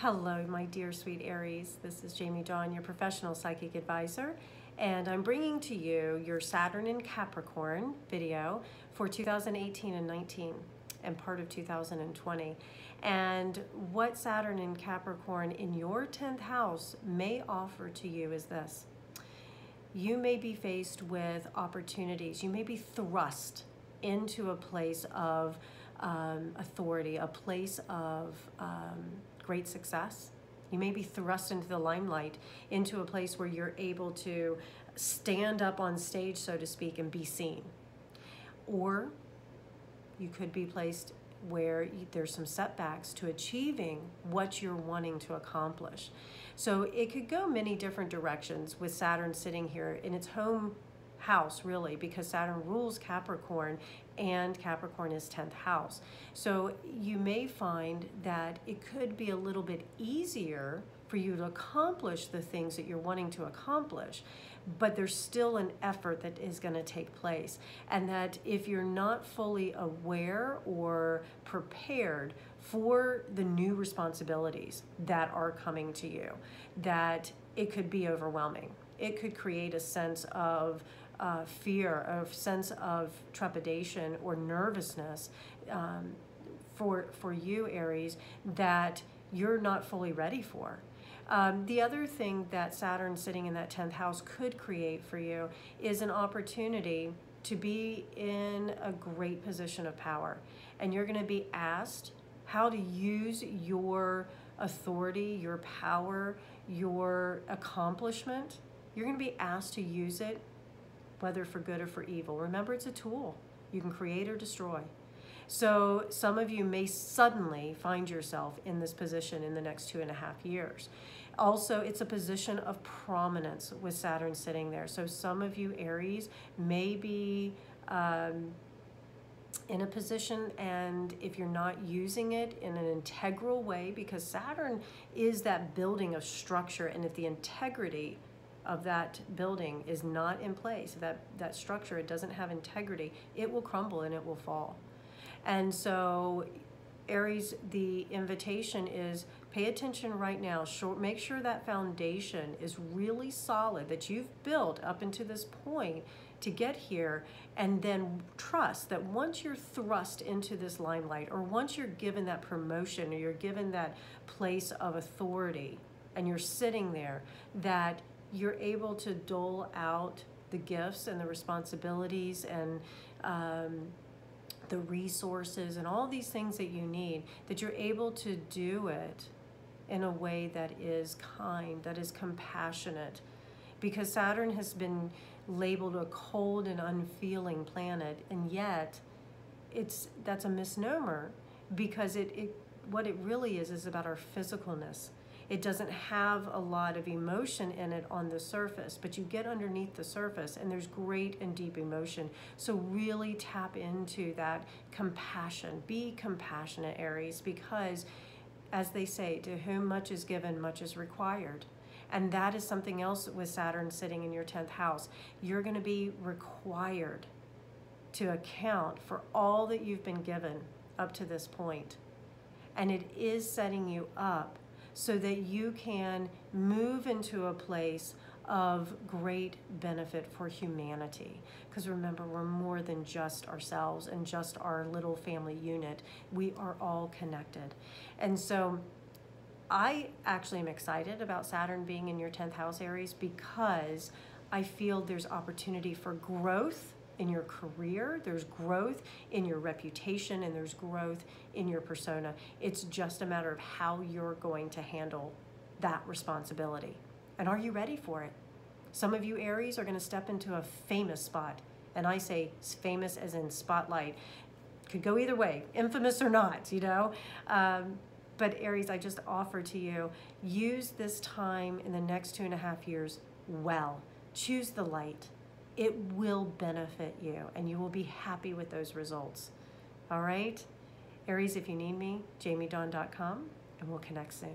Hello, my dear sweet Aries. This is Jamie Dawn, your professional psychic advisor, and I'm bringing to you your Saturn in Capricorn video for 2018 and 19 and part of 2020. And what Saturn in Capricorn in your 10th house may offer to you is this. You may be faced with opportunities. You may be thrust into a place of authority, a place of great success. You may be thrust into the limelight, into a place where you're able to stand up on stage, so to speak, and be seen. Or you could be placed where there's some setbacks to achieving what you're wanting to accomplish. So it could go many different directions with Saturn sitting here in its home house, really, because Saturn rules Capricorn and Capricorn is 10th house. So you may find that it could be a little bit easier for you to accomplish the things that you're wanting to accomplish, but there's still an effort that is going to take place. And that if you're not fully aware or prepared for the new responsibilities that are coming to you, that it could be overwhelming. It could create a sense of fear, a sense of trepidation or nervousness for you, Aries, that you're not fully ready for. The other thing that Saturn sitting in that 10th house could create for you is an opportunity to be in a great position of power. And you're going to be asked how to use your authority, your power, your accomplishment. You're going to be asked to use it, whether for good or for evil. Remember, it's a tool. You can create or destroy. So some of you may suddenly find yourself in this position in the next 2.5 years. Also, it's a position of prominence with Saturn sitting there. So some of you, Aries, may be in a position, and if you're not using it in an integral way, because Saturn is that building of structure, and if the integrity of that building is not in place, that structure, it doesn't have integrity, it will crumble and it will fall. And so Aries, the invitation is pay attention right now. Make sure that foundation is really solid, that you've built up into this point to get here, and then trust that once you're thrust into this limelight, or once you're given that promotion, or you're given that place of authority, and you're sitting there, that you're able to dole out the gifts and the responsibilities and the resources and all these things that you need, that you're able to do it in a way that is kind, that is compassionate. Because Saturn has been labeled a cold and unfeeling planet, and yet that's a misnomer, because what it really is about our physicalness. It doesn't have a lot of emotion in it on the surface, but you get underneath the surface and there's great and deep emotion. So really tap into that compassion. Be compassionate, Aries, because as they say, to whom much is given, much is required. And that is something else with Saturn sitting in your 10th house. You're going to be required to account for all that you've been given up to this point. And it is setting you up so that you can move into a place of great benefit for humanity. Because remember, we're more than just ourselves and just our little family unit. We are all connected. And so I actually am excited about Saturn being in your 10th house, Aries, because I feel there's opportunity for growth in your career, there's growth in your reputation, and there's growth in your persona. It's just a matter of how you're going to handle that responsibility. And are you ready for it? Some of you, Aries, are going to step into a famous spot. And I say famous as in spotlight. Could go either way, infamous or not, you know? But Aries, I just offer to you, use this time in the next 2.5 years well. Choose the light. It will benefit you, and you will be happy with those results. All right? Aries, if you need me, jamiedawn.com, and we'll connect soon.